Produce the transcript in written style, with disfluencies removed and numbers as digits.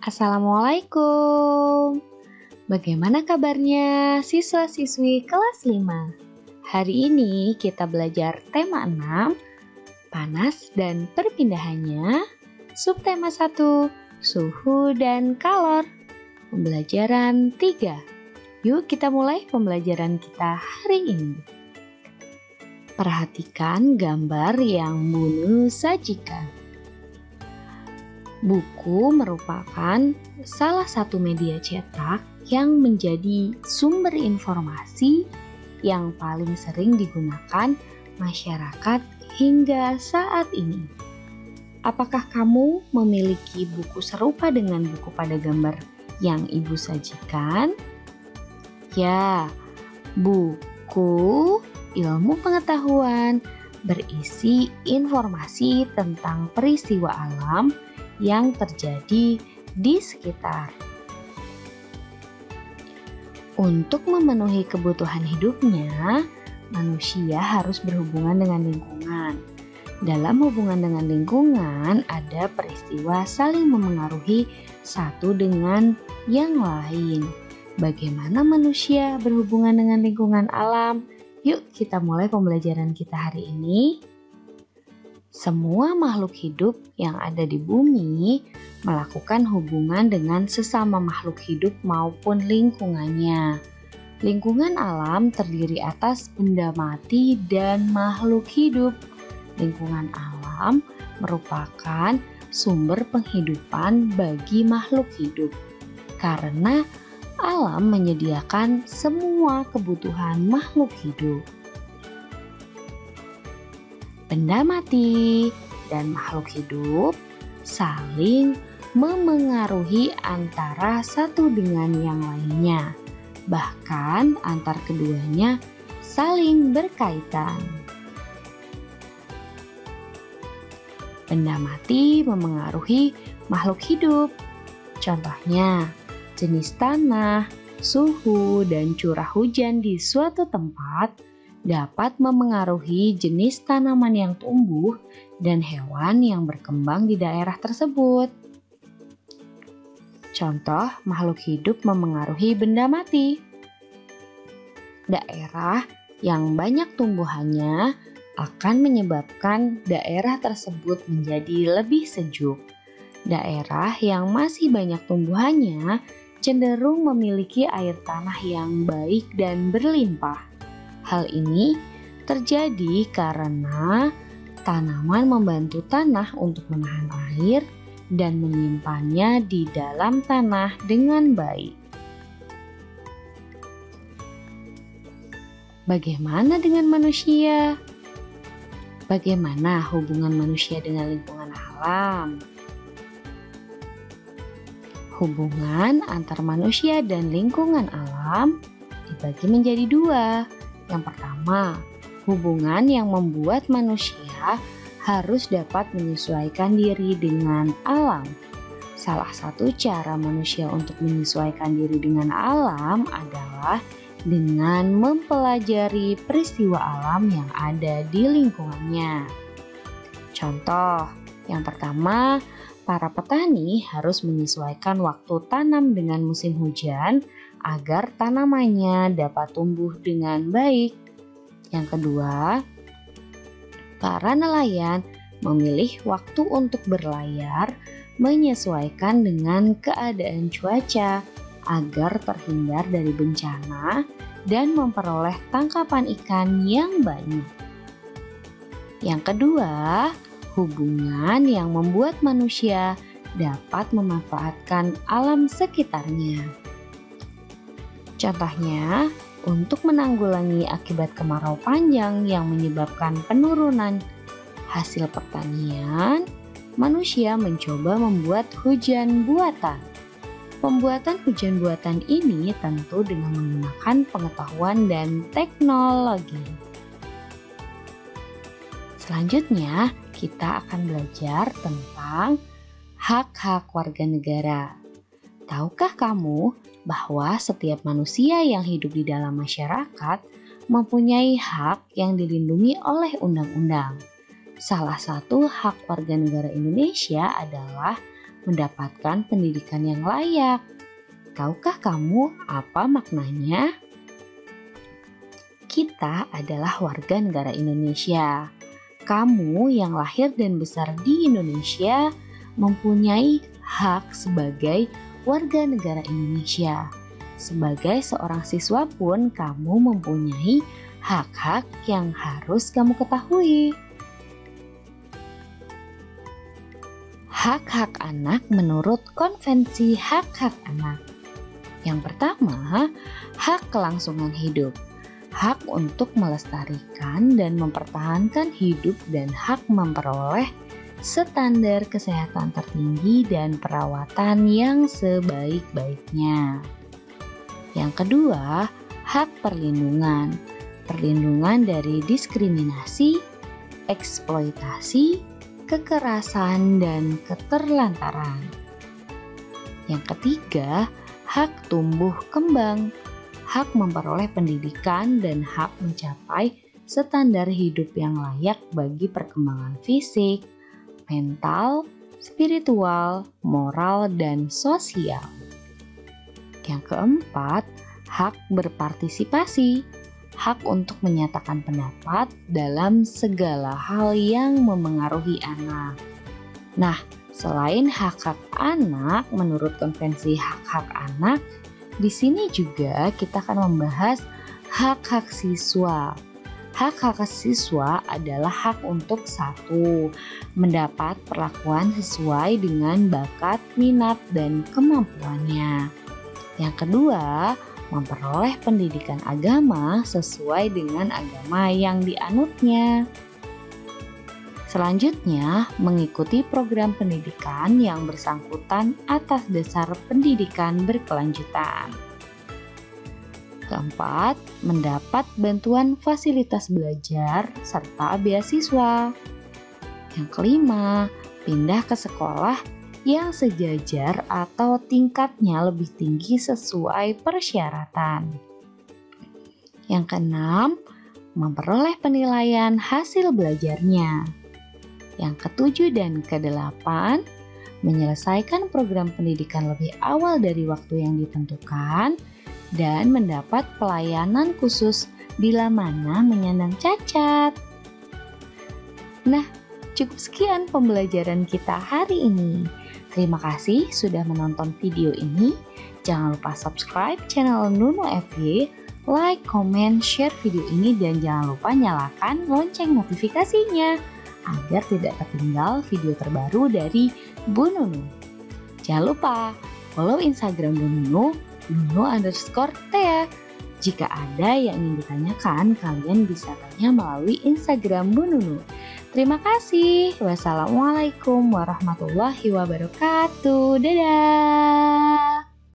Assalamualaikum. Bagaimana kabarnya siswa-siswi kelas 5? Hari ini kita belajar tema 6, panas dan perpindahannya. Subtema 1, suhu dan kalor. Pembelajaran 3. Yuk kita mulai pembelajaran kita hari ini. Perhatikan gambar yang Bunu sajikan. Buku merupakan salah satu media cetak yang menjadi sumber informasi yang paling sering digunakan masyarakat hingga saat ini. Apakah kamu memiliki buku serupa dengan buku pada gambar yang Ibu sajikan? Ya, buku ilmu pengetahuan berisi informasi tentang peristiwa alam yang terjadi di sekitar. Untuk memenuhi kebutuhan hidupnya, manusia harus berhubungan dengan lingkungan. Dalam hubungan dengan lingkungan, ada peristiwa saling memengaruhi satu dengan yang lain. Bagaimana manusia berhubungan dengan lingkungan alam? Yuk kita mulai pembelajaran kita hari ini. Semua makhluk hidup yang ada di bumi melakukan hubungan dengan sesama makhluk hidup maupun lingkungannya. Lingkungan alam terdiri atas benda mati dan makhluk hidup. Lingkungan alam merupakan sumber penghidupan bagi makhluk hidup karena alam menyediakan semua kebutuhan makhluk hidup. Benda mati dan makhluk hidup saling memengaruhi antara satu dengan yang lainnya, bahkan antar keduanya saling berkaitan. Benda mati memengaruhi makhluk hidup. Contohnya, jenis tanah, suhu, dan curah hujan di suatu tempat dapat memengaruhi jenis tanaman yang tumbuh dan hewan yang berkembang di daerah tersebut. Contoh makhluk hidup memengaruhi benda mati. Daerah yang banyak tumbuhannya akan menyebabkan daerah tersebut menjadi lebih sejuk. Daerah yang masih banyak tumbuhannya cenderung memiliki air tanah yang baik dan berlimpah. Hal ini terjadi karena tanaman membantu tanah untuk menahan air dan menyimpannya di dalam tanah dengan baik. Bagaimana dengan manusia? Bagaimana hubungan manusia dengan lingkungan alam? Hubungan antar manusia dan lingkungan alam dibagi menjadi dua. Yang pertama, hubungan yang membuat manusia harus dapat menyesuaikan diri dengan alam. Salah satu cara manusia untuk menyesuaikan diri dengan alam adalah dengan mempelajari peristiwa alam yang ada di lingkungannya. Contoh, yang pertama, para petani harus menyesuaikan waktu tanam dengan musim hujan agar tanamannya dapat tumbuh dengan baik. Yang kedua, para nelayan memilih waktu untuk berlayar menyesuaikan dengan keadaan cuaca agar terhindar dari bencana dan memperoleh tangkapan ikan yang banyak. Yang kedua, hubungan yang membuat manusia dapat memanfaatkan alam sekitarnya. Contohnya, untuk menanggulangi akibat kemarau panjang yang menyebabkan penurunan hasil pertanian, manusia mencoba membuat hujan buatan. Pembuatan hujan buatan ini tentu dengan menggunakan pengetahuan dan teknologi. Selanjutnya, kita akan belajar tentang hak-hak warga negara. Tahukah kamu bahwa setiap manusia yang hidup di dalam masyarakat mempunyai hak yang dilindungi oleh undang-undang? Salah satu hak warga negara Indonesia adalah mendapatkan pendidikan yang layak. Tahukah kamu apa maknanya? Kita adalah warga negara Indonesia. Kamu yang lahir dan besar di Indonesia mempunyai hak sebagai warga negara Indonesia. Sebagai seorang siswa pun kamu mempunyai hak-hak yang harus kamu ketahui. Hak-hak anak menurut Konvensi Hak-Hak Anak. Yang pertama, hak kelangsungan hidup. Hak untuk melestarikan dan mempertahankan hidup dan hak memperoleh standar kesehatan tertinggi dan perawatan yang sebaik-baiknya. Yang kedua, hak perlindungan. Perlindungan dari diskriminasi, eksploitasi, kekerasan, dan keterlantaran. Yang ketiga, hak tumbuh kembang, hak memperoleh pendidikan dan hak mencapai standar hidup yang layak bagi perkembangan fisik, mental, spiritual, moral, dan sosial. Yang keempat, hak berpartisipasi, hak untuk menyatakan pendapat dalam segala hal yang memengaruhi anak. Nah, selain hak-hak anak menurut Konvensi Hak-Hak Anak, di sini juga kita akan membahas hak-hak siswa. Hak-hak siswa adalah hak untuk satu, mendapat perlakuan sesuai dengan bakat, minat, dan kemampuannya. Yang kedua, memperoleh pendidikan agama sesuai dengan agama yang dianutnya. Selanjutnya, mengikuti program pendidikan yang bersangkutan atas dasar pendidikan berkelanjutan. Keempat, mendapat bantuan fasilitas belajar serta beasiswa. Yang kelima, pindah ke sekolah yang sejajar atau tingkatnya lebih tinggi sesuai persyaratan. Yang keenam, memperoleh penilaian hasil belajarnya. Yang ketujuh dan kedelapan, menyelesaikan program pendidikan lebih awal dari waktu yang ditentukan dan mendapat pelayanan khusus bila mana menyandang cacat. Nah, cukup sekian pembelajaran kita hari ini. Terima kasih sudah menonton video ini. Jangan lupa subscribe channel Nuno FY, like, comment, share video ini, dan jangan lupa nyalakan lonceng notifikasinya agar tidak tertinggal video terbaru dari Bu Nunu. Jangan lupa follow Instagram Bu Nunu, Nunu_Tea. Jika ada yang ingin ditanyakan, kalian bisa tanya melalui Instagram Bu Nunu. Terima kasih. Wassalamualaikum warahmatullahi wabarakatuh. Dadah.